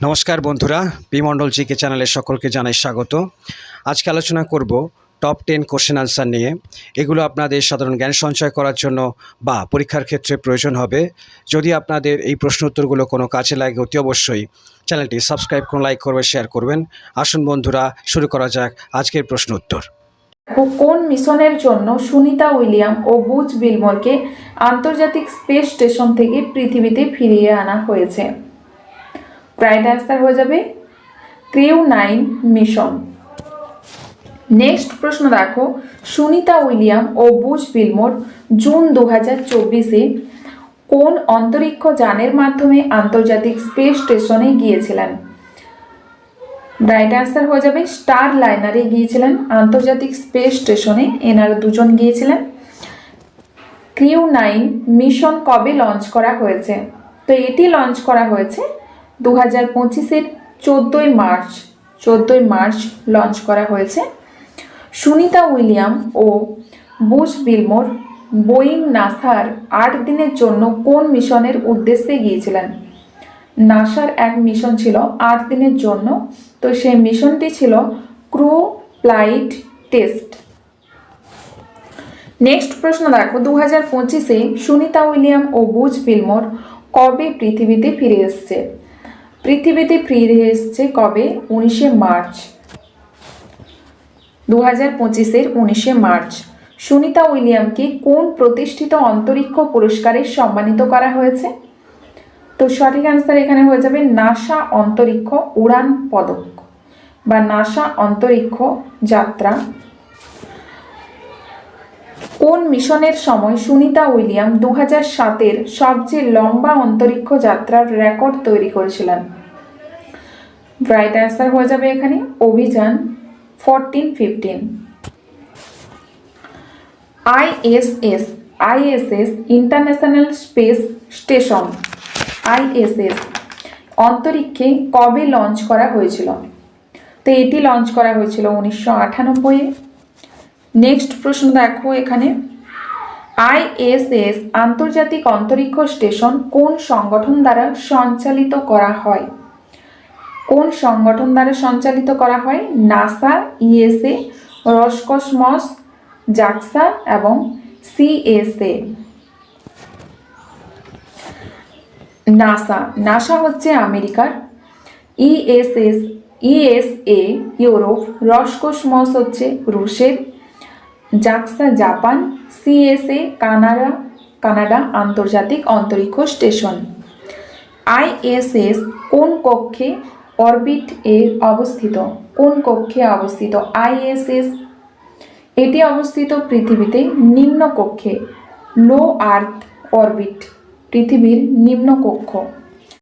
নমস্কার বন্ধুরা, বিমণ্ডল জিকে চ্যানেলে সকলকে জানাই স্বাগত। আজকে আলোচনা করব টপ 10 কোশ্চেন আনসার নিয়ে। এগুলো আপনাদের সাধারণ জ্ঞান সঞ্চয় করার জন্য বা পরীক্ষার ক্ষেত্রে প্রয়োজন হবে। যদি আপনাদের এই প্রশ্ন উত্তরগুলো কোনো কাজে লাগে অতি অবশ্যই চ্যানেলটি সাবস্ক্রাইব করুন, লাইক করবেন, শেয়ার করবেন। আসুন বন্ধুরা, শুরু করা যাক আজকের প্রশ্ন উত্তর। কোন মিশনের জন্য সুনিতা উইলিয়াম ও বুচ বিলমোরকে আন্তর্জাতিক স্পেস স্টেশন থেকে পৃথিবীতে ফিরিয়ে আনা হয়েছে? রাইট অ্যান্সার হয়ে যাবে ক্রিউ 9 মিশন। নেক্সট প্রশ্ন দেখো, সুনিতা উইলিয়াম ও বুচ বিলমোর জুন 2024-এ কোন অন্তরিক্ষ যানের মাধ্যমে আন্তর্জাতিক স্পেস স্টেশনে গিয়েছিলেন? রাইট অ্যান্সার হয়ে যাবে স্টার লাইনারে গিয়েছিলেন আন্তর্জাতিক স্পেস স্টেশনে। এনারা দুজন গিয়েছিলেন। ক্রিউ 9 মিশন কবে লঞ্চ করা হয়েছে? তো এটি লঞ্চ করা হয়েছে 2025-এর 14ই মার্চ লঞ্চ করা হয়েছে। সুনিতা উইলিয়াম ও বুচ বিলমোর বোয়িং নাসার 8 দিনের জন্য কোন মিশনের উদ্দেশ্যে গিয়েছিলেন? নাসার এক মিশন ছিল 8 দিনের জন্য, তো সেই মিশনটি ছিল ক্রু ফ্লাইট টেস্ট। নেক্সট প্রশ্ন দেখো, 2025-এ সুনিতা উইলিয়াম ও বুচ বিলমোর কবে পৃথিবীতে ফিরে এসছে? পৃথিবীতে ফিরে এসছে কবে? 19শে মার্চ। 2025-এর 19শে মার্চ। সুনিতা উইলিয়ামকে কোন প্রতিষ্ঠিত অন্তরিক্ষ পুরস্কারে সম্মানিত করা হয়েছে? তো সঠিক অ্যান্সার এখানে হয়ে যাবে নাসা অন্তরিক্ষ উড়ান পদক বা নাসা অন্তরিক্ষ যাত্রা। কোন মিশনের সময় সুনিতা উইলিয়াম 2007-এর সবচেয়ে লম্বা অন্তরিক্ষ যাত্রার রেকর্ড তৈরি করেছিলেন? রাইট অ্যান্সার হয়ে যাবে এখানে অভিযান 1415। ISS international space station ISS অন্তরিক্ষে কবে লঞ্চ করা হয়েছিল? তো এটি লঞ্চ করা হয়েছিল 1998-এ। নেক্সট প্রশ্ন দেখো এখানে, আইএসএস আন্তর্জাতিক অন্তরিক্ষ স্টেশন কোন সংগঠন দ্বারা সঞ্চালিত করা হয়? কোন সংগঠন দ্বারা সঞ্চালিত করা হয়? নাসা, ইএসএ, রসকসমস, জাক্সা এবং সিএসএ। নাসা হচ্ছে আমেরিকার, ইএসএ ইউরোপ, রসকসমস হচ্ছে রুশের, জাক্সা জাপান, সিএসএ কানাডা আন্তর্জাতিক অন্তরিক্ষ স্টেশন। আইএসএস কোন কক্ষে অরবিট এ অবস্থিত? কোন কক্ষে অবস্থিত আইএসএস? এটি অবস্থিত পৃথিবীতে নিম্ন কক্ষে, লো আর্থ অরবিট, পৃথিবীর নিম্ন কক্ষ।